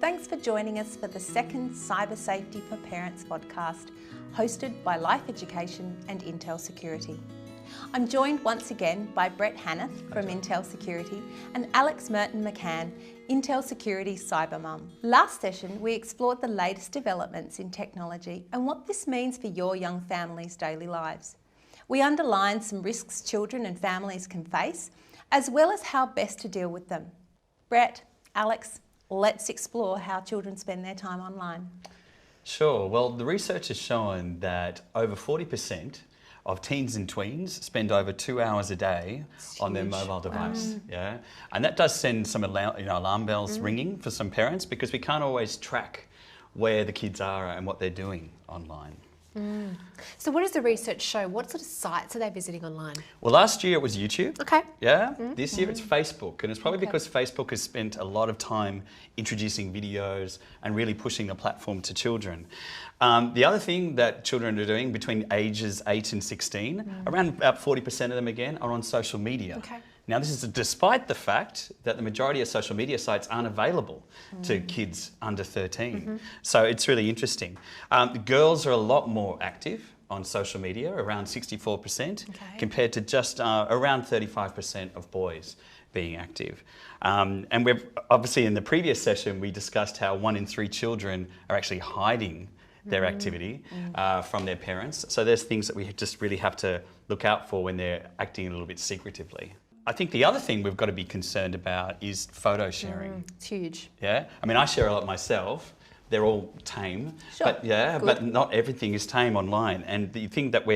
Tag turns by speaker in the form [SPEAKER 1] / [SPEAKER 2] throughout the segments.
[SPEAKER 1] Thanks for joining us for the second Cybersafety for Parents podcast, hosted by Life Education and Intel Security. I'm joined once again by Brett Hanneth from Intel Security and Alex Merton McCann, Intel Security Cyber Mum. Last session, we explored the latest developments in technology and what this means for your young family's daily lives. We underlined some risks children and families can face, as well as how best to deal with them. Brett, Alex, let's explore how children spend their time online.
[SPEAKER 2] Sure. Well, the research has shown that over 40% of teens and tweens spend over 2 hours a day on their mobile device. Yeah, and that does send some alarm bells ringing for some parents, because we can't always track where the kids are and what they're doing online.
[SPEAKER 3] So what does the research show? What sort of sites are they visiting online?
[SPEAKER 2] Well, last year it was YouTube.
[SPEAKER 3] Okay.
[SPEAKER 2] Yeah. This year it's Facebook, and it's probably because Facebook has spent a lot of time introducing videos and really pushing the platform to children. The other thing that children are doing between ages 8 and 16, around about 40% of them again are on social media. Okay. Now, this is despite the fact that the majority of social media sites aren't available to kids under 13. So it's really interesting. Girls are a lot more active on social media, around 64%, compared to just around 35% of boys being active. And we've obviously in the previous session, we discussed how 1 in 3 children are actually hiding their activity from their parents. So there's things that we just really have to look out for when they're acting a little bit secretively. I think the other thing we've got to be concerned about is photo sharing.
[SPEAKER 3] It's huge.
[SPEAKER 2] Yeah, I mean, I share a lot myself. They're all tame, but but not everything is tame online. And the thing that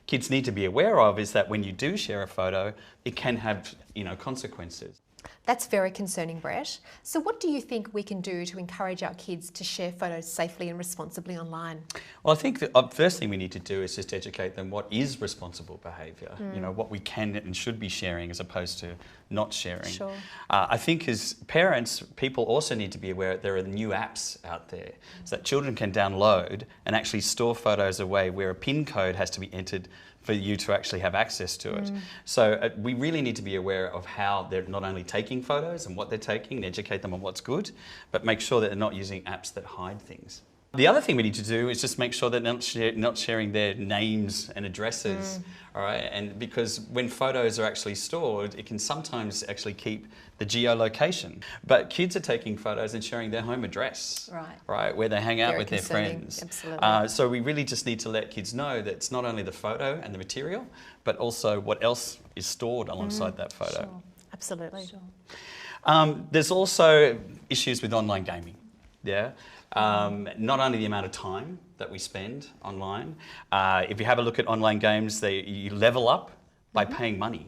[SPEAKER 2] kids need to be aware of is that when you do share a photo, it can have consequences.
[SPEAKER 3] That's very concerning, Brett. So what do you think we can do to encourage our kids to share photos safely and responsibly online?
[SPEAKER 2] Well, I think the first thing we need to do is just educate them what is responsible behaviour, what we can and should be sharing as opposed to not sharing.
[SPEAKER 3] Sure.
[SPEAKER 2] I think as parents, people also need to be aware that there are new apps out there so that children can download and actually store photos away where a PIN code has to be entered for you to actually have access to it. So we really need to be aware of how they're not only taking photos and what they're taking and educate them on what's good, but make sure that they're not using apps that hide things. The other thing we need to do is just make sure that they're not sharing their names and addresses, all right? And because when photos are actually stored, it can sometimes actually keep the geolocation. But kids are taking photos and sharing their home address, right, where they hang out with their friends.
[SPEAKER 3] Absolutely.
[SPEAKER 2] So we really just need to let kids know that it's not only the photo and the material, but also what else is stored alongside that photo.
[SPEAKER 3] Sure. Absolutely.
[SPEAKER 2] Sure. There's also issues with online gaming. Yeah. Not only the amount of time that we spend online. If you have a look at online games, you level up by paying money.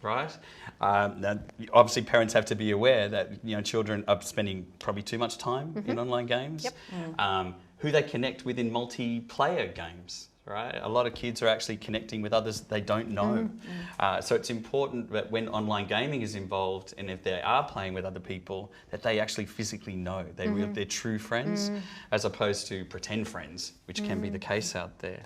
[SPEAKER 2] Right? Now, obviously, parents have to be aware that children are spending probably too much time in online games. Who they connect with in multiplayer games. Right? A lot of kids are actually connecting with others they don't know. So it's important that when online gaming is involved and if they are playing with other people, that they actually physically know they're true friends as opposed to pretend friends, which can be the case out there.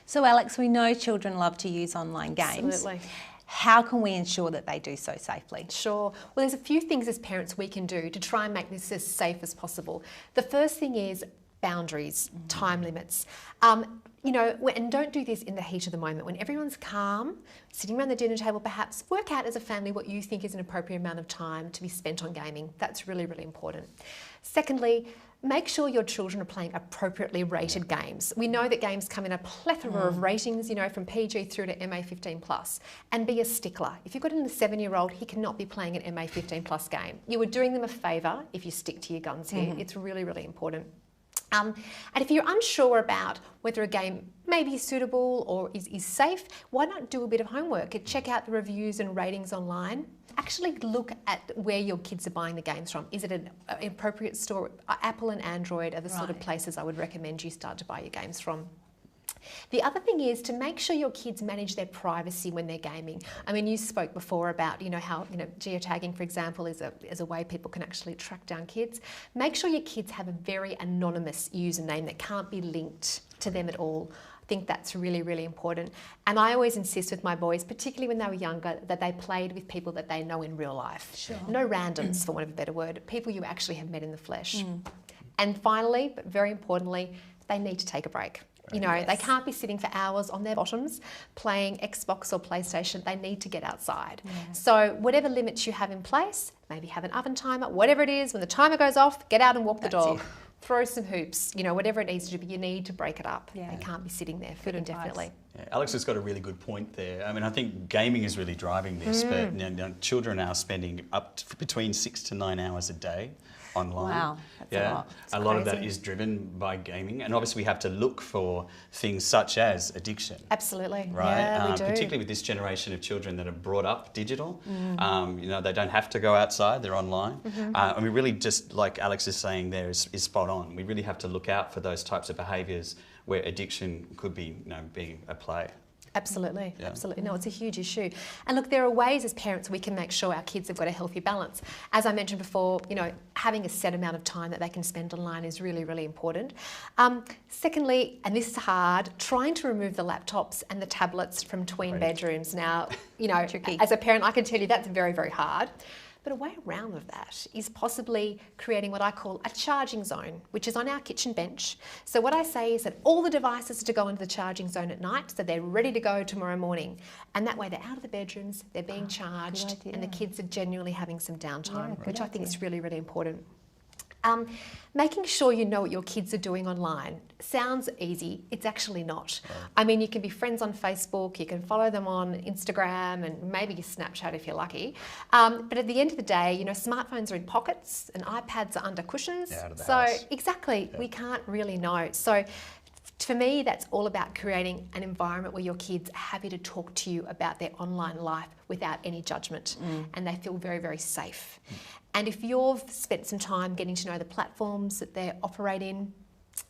[SPEAKER 1] So Alex, we know children love to use online games.
[SPEAKER 3] Absolutely.
[SPEAKER 1] How can we ensure that they do so safely?
[SPEAKER 3] Sure. Well, there's a few things as parents we can do to try and make this as safe as possible. The first thing is boundaries, time limits. And don't do this in the heat of the moment. When everyone's calm, sitting around the dinner table, perhaps work out as a family what you think is an appropriate amount of time to be spent on gaming. That's really, really important. Secondly, make sure your children are playing appropriately rated games. We know that games come in a plethora of ratings, from PG through to MA15+. And be a stickler. If you've got a 7-year-old, he cannot be playing an MA15+ game. You are doing them a favour if you stick to your guns here. It's really, really important. And if you're unsure about whether a game may be suitable or is safe, why not do a bit of homework? Check out the reviews and ratings online. Actually look at where your kids are buying the games from. Is it an appropriate store? Apple and Android are the sort of places I would recommend you start to buy your games from. The other thing is to make sure your kids manage their privacy when they're gaming. I mean, you spoke before about, how, geotagging, for example, is a way people can actually track down kids. Make sure your kids have a very anonymous username that can't be linked to them at all. I think that's really, really important. And I always insist with my boys, particularly when they were younger, that they played with people that they know in real life.
[SPEAKER 1] Sure.
[SPEAKER 3] No randoms, for want of a better word, people you actually have met in the flesh. And finally, but very importantly, they need to take a break. You know, they can't be sitting for hours on their bottoms playing Xbox or PlayStation. They need to get outside. So whatever limits you have in place, maybe have an oven timer, whatever it is, when the timer goes off, get out and walk the dog. Throw some hoops, you know, whatever it needs to do, but you need to break it up. They can't be sitting there for indefinitely.
[SPEAKER 2] Yeah, Alex has got a really good point there. I mean, I think gaming is really driving this, but you know, children are spending up to between 6 to 9 hours a day online.
[SPEAKER 1] Wow, that's a lot. It's
[SPEAKER 2] a lot of that is driven by gaming, and obviously we have to look for things such as addiction.
[SPEAKER 3] Absolutely,
[SPEAKER 2] right?
[SPEAKER 3] Yeah, we do.
[SPEAKER 2] Particularly with this generation of children that are brought up digital. You know, they don't have to go outside; they're online. And we really just, like Alex is saying, there is spot on. We really have to look out for those types of behaviours where addiction could be, you know, being at play.
[SPEAKER 3] Absolutely, absolutely. No, it's a huge issue. And look, there are ways as parents we can make sure our kids have got a healthy balance. As I mentioned before, you know, having a set amount of time that they can spend online is really, really important. Secondly, and this is hard, trying to remove the laptops and the tablets from tween bedrooms. Now, you know, as a parent, I can tell you that's very, very hard. But a way around of that is possibly creating what I call a charging zone, which is on our kitchen bench. So what I say is that all the devices are to go into the charging zone at night, so they're ready to go tomorrow morning. And that way they're out of the bedrooms, they're being charged, and the kids are genuinely having some downtime, which I think is really, really important. Making sure you know what your kids are doing online sounds easy. It's actually not. I mean, you can be friends on Facebook, you can follow them on Instagram and maybe Snapchat if you're lucky. But at the end of the day, you know, smartphones are in pockets and iPads are under cushions.
[SPEAKER 2] Out of the
[SPEAKER 3] so
[SPEAKER 2] house.
[SPEAKER 3] exactly, we can't really know. So for me, that's all about creating an environment where your kids are happy to talk to you about their online life without any judgment, and they feel very, very safe. And if you've spent some time getting to know the platforms that they operate in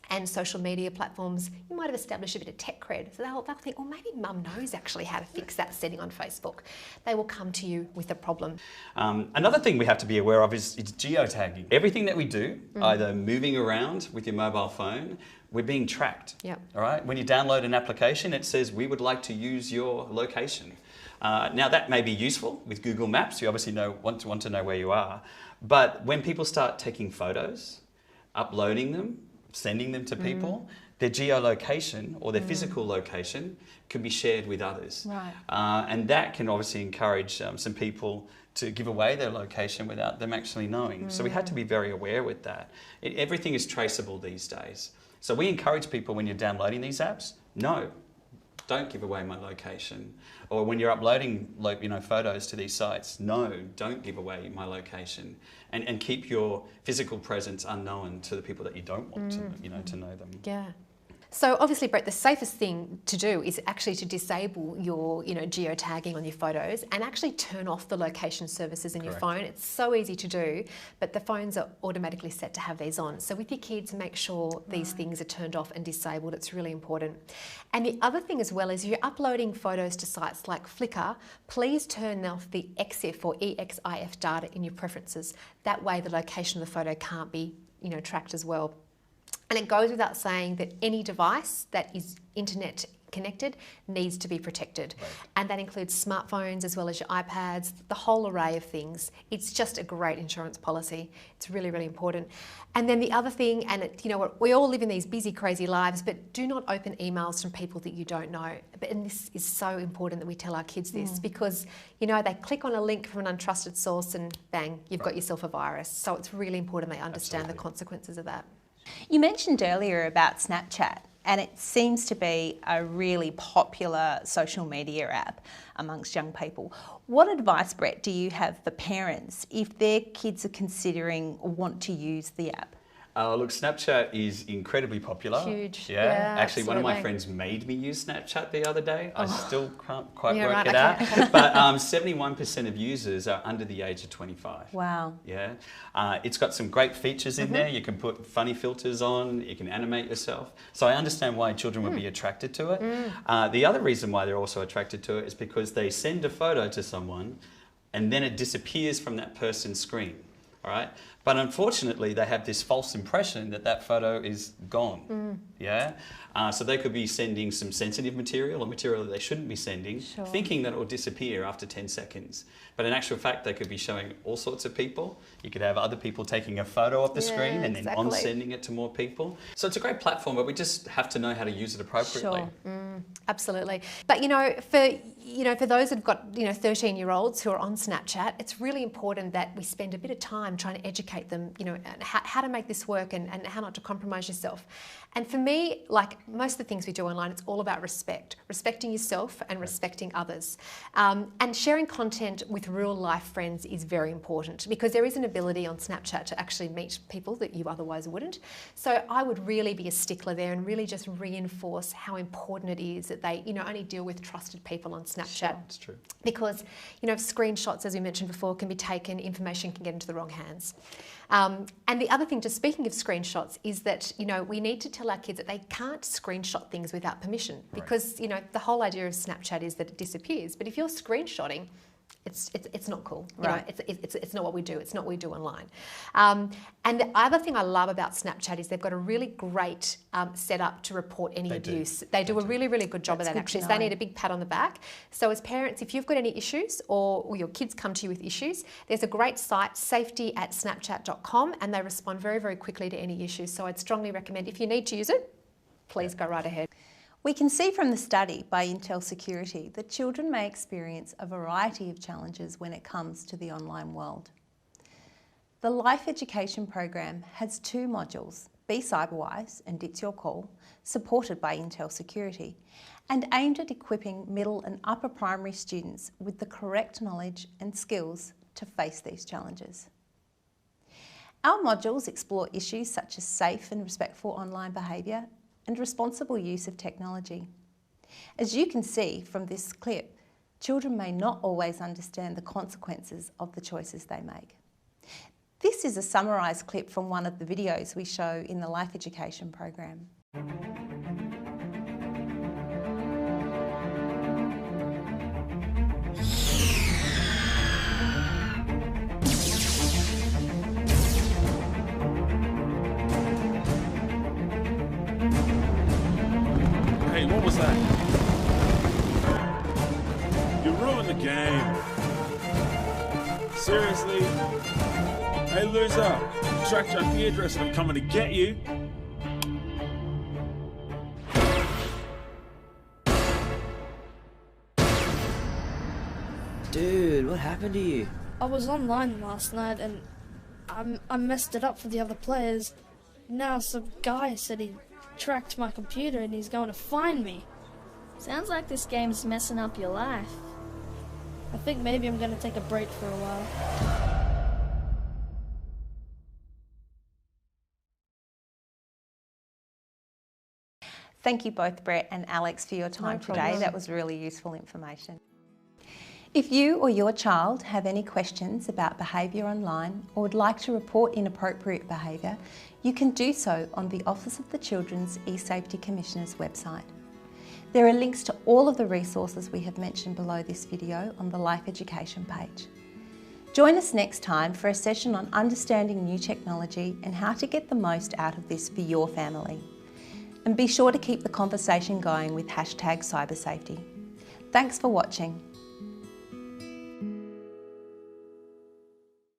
[SPEAKER 3] and social media platforms, you might have established a bit of tech cred. So they'll think, well, maybe mum knows actually how to fix that setting on Facebook. They will come to you with a problem.
[SPEAKER 2] Another thing we have to be aware of is geotagging. Everything that we do, either moving around with your mobile phone, we're being tracked. All right. When you download an application, it says we would like to use your location. Now that may be useful with Google Maps. You obviously want to know where you are. But when people start taking photos, uploading them, sending them to people, their geolocation or their physical location can be shared with others. And that can obviously encourage some people to give away their location without them actually knowing. So we had to be very aware with that. Everything is traceable these days. So we encourage people when you're downloading these apps, no, don't give away my location. Or when you're uploading photos to these sites, no, don't give away my location. And keep your physical presence unknown to the people that you don't want to know them.
[SPEAKER 3] Yeah. So obviously, Brett, the safest thing to do is actually to disable your, geotagging on your photos and actually turn off the location services in your phone. It's so easy to do, but the phones are automatically set to have these on. So with your kids, make sure these things are turned off and disabled. It's really important. And the other thing as well is if you're uploading photos to sites like Flickr, please turn off the EXIF or EXIF data in your preferences. That way the location of the photo can't be, tracked as well. And it goes without saying that any device that is internet connected needs to be protected. And that includes smartphones as well as your iPads, the whole array of things. It's just a great insurance policy. It's really, really important. And then the other thing, and we all live in these busy, crazy lives, but do not open emails from people that you don't know. And this is so important that we tell our kids this because, they click on a link from an untrusted source and bang, you've got yourself a virus. So it's really important they understand the consequences of that.
[SPEAKER 1] You mentioned earlier about Snapchat, and it seems to be a really popular social media app amongst young people. What advice, Brett, do you have for parents if their kids are considering or want to use the app?
[SPEAKER 2] Look, Snapchat is incredibly popular.
[SPEAKER 3] Huge.
[SPEAKER 2] Yeah. Actually, one of my friends made me use Snapchat the other day. I still can't quite work it out. But 71% of users are under the age of 25.
[SPEAKER 1] Wow.
[SPEAKER 2] Yeah. It's got some great features in there. You can put funny filters on. You can animate yourself. So I understand why children would be attracted to it. The other reason why they're also attracted to it is because they send a photo to someone and then it disappears from that person's screen. All right. But unfortunately, they have this false impression that that photo is gone. Yeah, so they could be sending some sensitive material or material that they shouldn't be sending, thinking that it will disappear after 10 seconds. But in actual fact, they could be showing all sorts of people. You could have other people taking a photo of the screen and then on sending it to more people. So it's a great platform, but we just have to know how to use it appropriately.
[SPEAKER 3] Absolutely. But for those who've got 13-year-olds who are on Snapchat, it's really important that we spend a bit of time trying to educate them, how to make this work and how not to compromise yourself. And for me, like most of the things we do online, it's all about respecting yourself and respecting others. And sharing content with real life friends is very important, because there is an ability on Snapchat to actually meet people that you otherwise wouldn't. So I would really be a stickler there and really just reinforce how important it is that they, only deal with trusted people on Snapchat.
[SPEAKER 2] Sure, that's true. Because,
[SPEAKER 3] screenshots, as we mentioned before, can be taken, information can get into the wrong hands. And the other thing, just speaking of screenshots, is that, we need to tell our kids that they can't screenshot things without permission, because, the whole idea of Snapchat is that it disappears. But if you're screenshotting, it's not cool. It's not what we do. It's not what we do online. And the other thing I love about Snapchat is they've got a really great setup to report any abuse. They do a really, really good job of that, actually. So they need a big pat on the back. So as parents, if you've got any issues or your kids come to you with issues, there's a great site, safety@snapchat.com, and they respond very, very quickly to any issues. So I'd strongly recommend, if you need to use it, please go right ahead.
[SPEAKER 1] We can see from the study by Intel Security that children may experience a variety of challenges when it comes to the online world. The Life Education program has 2 modules, Be Cyberwise and It's Your Call, supported by Intel Security, and aimed at equipping middle and upper primary students with the correct knowledge and skills to face these challenges. Our modules explore issues such as safe and respectful online behaviour and responsible use of technology. As you can see from this clip, children may not always understand the consequences of the choices they make. This is a summarised clip from one of the videos we show in the Life Education program.
[SPEAKER 4] Hey, what was that? You ruined the game. Seriously? Hey, loser. Track your IP address and I'm coming to get you.
[SPEAKER 5] Dude, what happened to you?
[SPEAKER 6] I was online last night and I messed it up for the other players. Now some guy said he tracked my computer and he's going to find me.
[SPEAKER 7] Sounds like this game's messing up your life.
[SPEAKER 6] I think maybe I'm going to take a break for a while.
[SPEAKER 1] Thank you both, Brett and Alex, for your time today. That was really useful information. If you or your child have any questions about behaviour online or would like to report inappropriate behaviour, you can do so on the Office of the Children's eSafety Commissioner's website. There are links to all of the resources we have mentioned below this video on the Life Education page. Join us next time for a session on understanding new technology and how to get the most out of this for your family. And be sure to keep the conversation going with #Cybersafety. Thanks for watching.